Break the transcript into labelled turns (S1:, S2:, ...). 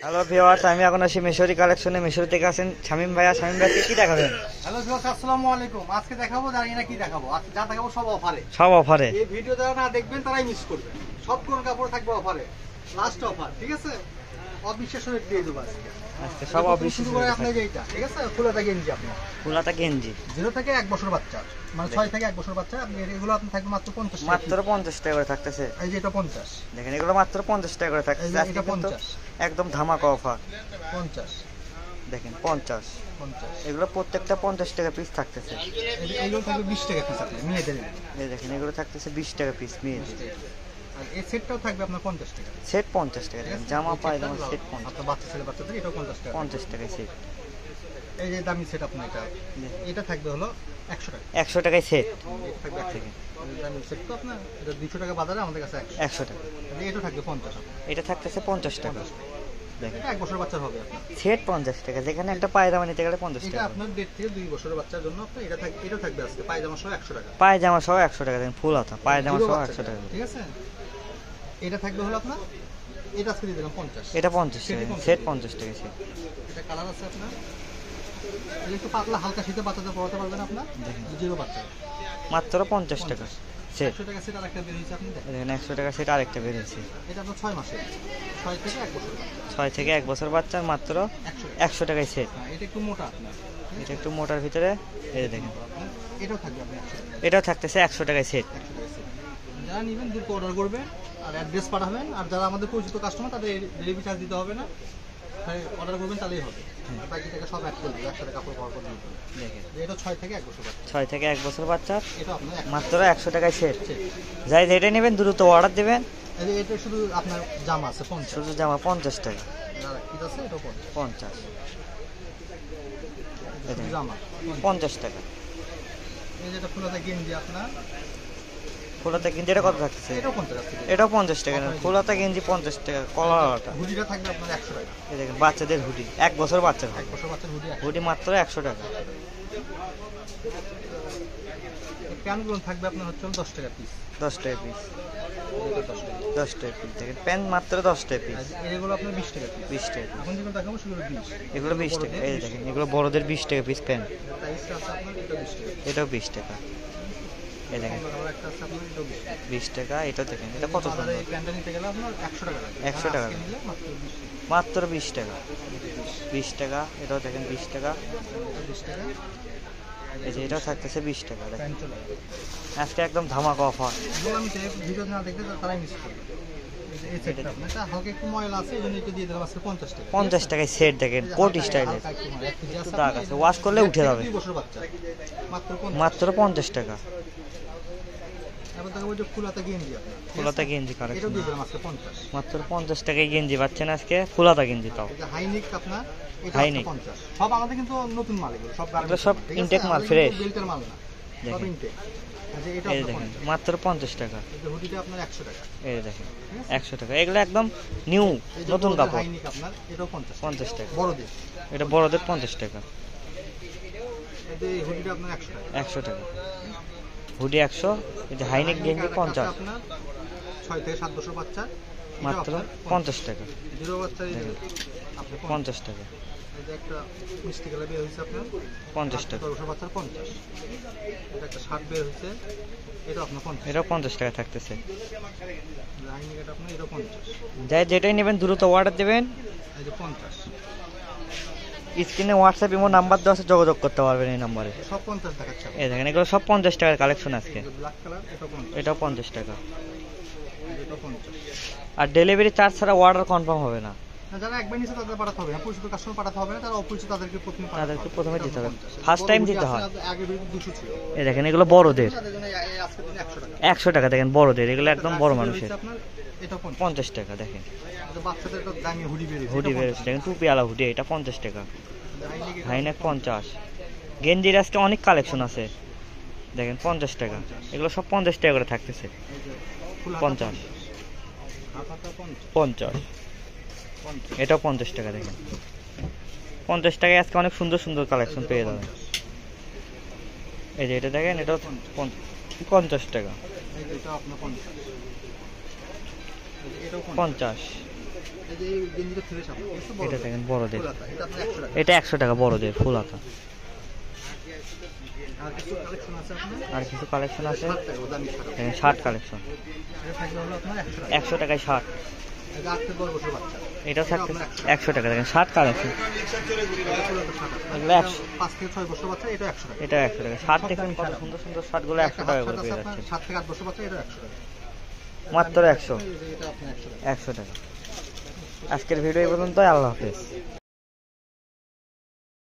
S1: Hello viewers, আমি এখন আছি মিশরি কালেকশনে। মিশরি থেকে আছেন শামীম ভাইয়া। শামীম ভাইকে কি দেখাবেন?
S2: হ্যালো ভিউয়ার্স, আসসালামু আলাইকুম। আজকে দেখাবো, জানি না কি দেখাবো, আজকে যা দেখাবো সব অফারে।
S1: সব অফারে।
S2: এই ভিডিও যারা না দেখবেন তারাই মিস করবেন। সব কোন কাপড় থাকবে অফারে, লাস্ট অফার, ঠিক আছে? অবিশ্বাস্য রেট দিয়ে দেবো আজকে।
S1: আজকে সব অবিশ্বাস্য
S2: করে আপনার এইটা, ঠিক আছে? ফুলাতা গেঞ্জি আপনার,
S1: ফুলাতা গেঞ্জি
S2: 0 থেকে 1 বছর বাচ্চা, মানে 6 থেকে 1 বছর বাচ্চা। আপনি এগুলো আপনি থাকবে মাত্র 50 টাকা।
S1: মাত্র 50 টাকা করে থাকতেছে।
S2: এই যে এটা 50,
S1: দেখেন এগুলো মাত্র 50 টাকা করে থাকতেছে।
S2: এটা
S1: আজকে কিন্তু
S2: 50,
S1: একদম ধামাকা অফার।
S2: 50,
S1: দেখেন 50। এগুলো প্রত্যেকটা 50 টাকা পিস থাকতেছে।
S2: এইগুলো থাকবে 20 টাকা পিস আপনার মেয়েদের।
S1: এই দেখেন এগুলো থাকতেছে 20 টাকা পিস মেয়েদের।
S2: আর এই সেটটাও থাকবে আপনার 50 টাকা।
S1: সেট 50 টাকা। দেখেন জামা পায়জামা সেট 50।
S2: আপনার বাচ্চা ছেলে বাচ্চাদের এটাও 50 টাকা।
S1: 50 টাকায় সেট।
S2: এই যে দামি সেট আপনার এটা থাকবে হলো 100 টাকা।
S1: 100 টাকায় সেট।
S2: এটা থাকবে 100 টাকা। দামি সেট তো আপনার এটা 200 টাকা বাজারে, আমাদের কাছে
S1: 100 টাকা।
S2: এটা থাকবে 50 টাকা।
S1: এটা থাকতেছে 50 টাকা। দেখেন
S2: এটা 1 বছর বাচ্চার হবে আপনার।
S1: সেট 50 টাকা। যেখানে একটা পায়জামা নিতে গেলে 50
S2: এটা
S1: টাকা।
S2: আপনার 1.5 থেকে 2 বছরের বাচ্চার জন্য আপনার এটা থাকবে আজকে পায়জামা সহ 100 টাকা।
S1: পায়জামা সহ 100 টাকা। দেখেন ফুল হাতা পায়জামা সহ 100 টাকা।
S2: ঠিক আছে? এটা থাকবে হলো আপনার, এটা আজকে দিয়ে দিলাম 50।
S1: এটা 50 টাকা। সেট 50 টাকা সেট।
S2: এটা কালার আছে আপনার, এটা একটু পাতলা হালকা শীতে বাচ্চাদের পরাতে পারবেন আপনার। জিরো বাচ্চা
S1: মাত্র 50 টাকা সেট।
S2: 100 টাকা সেট আরেকটা বের হইছে আপনি দেখেন।
S1: দেখেন 100 টাকা সেট আরেকটা বের হয়েছে।
S2: এটা আপনার 6 মাসের, 6 থেকে 1 বছর।
S1: 6 থেকে 1 বছর বাচ্চার মাত্র 100 টাকায় সেট।
S2: এটা একটু মোটা আপনার,
S1: এটা একটু মোটার ভিতরে। এই দেখেন
S2: এটাও থাকবে আপনার 100 টাকা।
S1: এটাও থাকতেছে 100 টাকায় সেট।
S2: 100 টাকা সেট। যারা নেবেন দ্রুত অর্ডার করবেন আর অ্যাড্রেস পাঠাবেন। আর যারা আমাদের পরিচিত কাস্টমার তাদের ডেলিভারি চার্জ দিতে হবে না, তাই অর্ডার করবেন তাহলেই হবে। বাকি টাকা সব অ্যাড করে দেবে একসাথে কাপড় পাওয়ার পর দিয়ে দেবে।
S1: দেখেন
S2: এটা 6 থেকে 1 বছর বাচ্চা।
S1: 6 থেকে 1 বছর বাচ্চার
S2: এটা আপনার
S1: মাত্র 100 টাকায় সেট। যাই যেটা নেবেন দ্রুত অর্ডার দিবেন।
S2: এটা শুধু আপনার জামা আছে 50,
S1: শুধু জামা 50 টাকা।
S2: আর কি আছে এটা 50,
S1: 50
S2: শুধু জামা
S1: 50 টাকা।
S2: এই যেটা ফুলাতা গেঞ্জি আপনার,
S1: ফুলাতা গেঞ্জি এটা কত থাকতেছে?
S2: এটাও 50 টাকা।
S1: এটাও 50 টাকা। ফুলাতা গেঞ্জি 50 টাকা। কলারটা
S2: হুডিটা থাকবে আপনার 100 টাকা।
S1: এই দেখেন বাচ্চাদের হুডি 1 বছর বাচ্চার
S2: 1 বছর বাচ্চার হুডি।
S1: হুডি মাত্র 100 টাকা।
S2: প্যান্টগুলো থাকবে আপনার হচ্ছে 10 টাকা পিস।
S1: 10 টাকা পিস।
S2: এটা 10 টাকা।
S1: 10 টাকা পিস। দেখেন প্যান্ট মাত্র 10 টাকা পিস।
S2: এগুলো আপনার 20 টাকা পিস।
S1: 20 টাকা পিস।
S2: এখন যেগুলো দেখাবো সেগুলো 20।
S1: এগুলো 20 টাকা। এই দেখেন এগুলো বড়দের 20 টাকা পিস প্যান্ট।
S2: প্রাইসটা আছে আপনার এটা 20 টাকা।
S1: এটাও 20 টাকা। এই দেখেন
S2: আবার একটা আছে আপনার এটা 20 টাকা।
S1: 20 টাকা। এটা দেখেন এটা কত সুন্দর।
S2: এই প্যান্টটা নিতে গেলে আপনার 100 টাকা লাগবে।
S1: 100 টাকা
S2: আজকে নিলে মাত্র 20 টাকা।
S1: মাত্র 20 টাকা। 20 টাকা। এটাও দেখেন 20 টাকা।
S2: এটা 20 টাকা।
S1: এই যে এটাও থাকতেছে 20 টাকা। দেখেন
S2: প্যান্ট চলে আসবে।
S1: আজকে একদম ধামাকা অফার।
S2: এগুলো আমি চাই ভিডিও না দেখলে তারাই মিস করবে। এই সেটটা আপনার এটা হালকা একটু ময়লা আছে, এই জন্য একটু দিয়ে দিলাম আজকে 50 টাকা।
S1: 50 টাকায় সেট। দেখেন কোট স্টাইলের।
S2: হালকা একটু ময়লা, 1 কেজি আছে
S1: দাগ আছে, ওয়াশ করলে উঠে যাবে।
S2: 2 বছর বাচ্চা মাত্র 50।
S1: মাত্র 50 টাকা।
S2: এবার দেখাবো যে ফুলাতা গেঞ্জি আপনার,
S1: ফুলাতা গেঞ্জি
S2: এটাও
S1: কালেকশন
S2: দিয়ে দিলাম আজকে 50।
S1: মাত্র 50 টাকায় গেঞ্জি পাচ্ছেন আজকে। ফুলাতা গেঞ্জি তাও
S2: এটা হাইনিক আপনার, এটা
S1: হাইনেক।
S2: 50। সব আমাদের কিন্তু নতুন মাল, এগুলো সব
S1: এগুলো সব ইনটেক মাল, ফ্রেশ।
S2: বেল্টের মাল না, সব
S1: দেখেন।
S2: ইনটেক। আচ্ছা এটা
S1: এই দেখেন মাত্র 50 টাকা।
S2: এই যে হুডিটা আপনার 100 টাকা।
S1: এই দেখেন 100 টাকা। এগুলো একদম নিউ
S2: এই যে
S1: নতুন
S2: বড়দের
S1: কাপড়।
S2: হাইনিক আপনার, এটাও 50 টাকা।
S1: 50 টাকা।
S2: বড়দের
S1: এটা বড়দের 50 টাকা।
S2: এই যে এই হুডিটা আপনার 100 টাকা।
S1: 100 টাকা। হুডি 100। এই যে হাইনেক গেঞ্জি 50।
S2: আপনার 6 থেকে 7 বছর বাচ্চা,
S1: মাত্র 50 টাকা।
S2: জিরো বাচ্চা এই যে আপনার
S1: 50 টাকা।
S2: এই যে একটা মিষ্টি কালার বের হয়েছে আপনার
S1: 50 টাকা।
S2: 10 বছর বাচ্চার 50। এটা একটা শার্ট বের হয়েছে, এটা আপনার 50।
S1: এটাও 50 টাকা থাকতেছে।
S2: হাইনিক এটা আপনার এটা 50।
S1: যাই যেটাই নেবেন দ্রুত অর্ডার দেবেন।
S2: এই যে 50,
S1: স্ক্রিনে হোয়াটসঅ্যাপ ইমো নাম্বার দেওয়া আছে, যোগাযোগ করতে পারবেন এই নাম্বারে।
S2: সব 50 দেখাচ্ছে।
S1: এই দেখেন এগুলো সব 50 টাকার কালেকশন আজকে।
S2: ব্ল্যাক কালার এটা 50,
S1: এটাও 50 টাকা।
S2: এটা 50।
S1: আর ডেলিভারি চার্জ ছাড়া অর্ডার কনফার্ম হবে না।
S2: না, যারা একবার নিচে তাদের পাঠাতে হবে না, পরিচিত কাস্টমার পাঠাতে হবে না, যারা অপরিচিত তাদেরকে প্রথমে পাঠাতে
S1: তাদেরকে
S2: হবে।
S1: প্রথমে
S2: এটা
S1: দিতে হবে।
S2: 50
S1: ফার্স্ট টাইম দিতে হয়।
S2: আগে ভিডিও 200 ছিল।
S1: এই দেখেন এগুলো বড়দের
S2: তাদের জন্য আজকে দিন 100 টাকা।
S1: 100 টাকা। দেখেন বড়দের এগুলো একদম বড় মানুষের
S2: আপনার এটা 50।
S1: 50 টাকা। দেখেন
S2: এটা বাচ্চাদের একটা দামি হুডি বের হয়েছে,
S1: হুডি
S2: এটা
S1: বেরোচ্ছে। দেখেন টুপিওয়ালা হুডি, এটা 50 টাকা।
S2: 50 হাইনেক এটা
S1: হাইনেক 50। গেঞ্জির আজকে অনেক কালেকশন আছে। দেখেন 50 টাকা। এগুলো সব 50 টাকা করে থাকতেছে।
S2: এই যে ফুল হাতা
S1: 50
S2: হাতাটা 50।
S1: 50। এটাও 50 টাকা। দেখেন 50 টাকায় আজকে অনেক সুন্দর সুন্দর কালেকশন পেয়ে যাবেন। এই যে এটা দেখেন এটাও 50 টাকা।
S2: এই যে এটা আপনার 50। এই যে এটাও 50।
S1: 50।
S2: এই যে এই গেঞ্জিটা ফ্রেশ আপনার একটু বড়
S1: এটা দেখেন বড়দের,
S2: ফুল হাতা, এটা আপনার 100 টাকা।
S1: এটা 100 টাকা বড়দের ফুল হাতা।
S2: আর কিছু কালেকশন আছে আপনার
S1: আর কিছু কালেকশন আছে
S2: 60 টাকা ওদামি ছাড়া।
S1: দেখেন, শার্ট কালেকশন
S2: এটা থাকবে হলো আপনার 100 টাকা।
S1: 100 টাকায় শার্ট।
S2: এটা 8 থেকে 12 বছর বাচ্চা।
S1: এটাও থাকছে
S2: আপনার
S1: 100 টাকা দেখেন, শার্ট কালেকশন।
S2: এটা পুরো একটা শার্ট।
S1: এগুলো 100
S2: 5 থেকে 6 বছর বাচ্চা, এটা 100 টাকা।
S1: এটা 100 টাকা। শার্ট দেখুন কত সুন্দর সুন্দর শার্টগুলো 100 টাকা করে পেয়ে যাচ্ছে,
S2: 7 থেকে 8 বছর বাচ্চা, এটা 100 টাকা।
S1: মাত্র 100।
S2: এই যে এটা আপনার 100 টাকা।
S1: 100 টাকা। আজকের ভিডিও এই পর্যন্তই, আল্লাহ হাফেজ।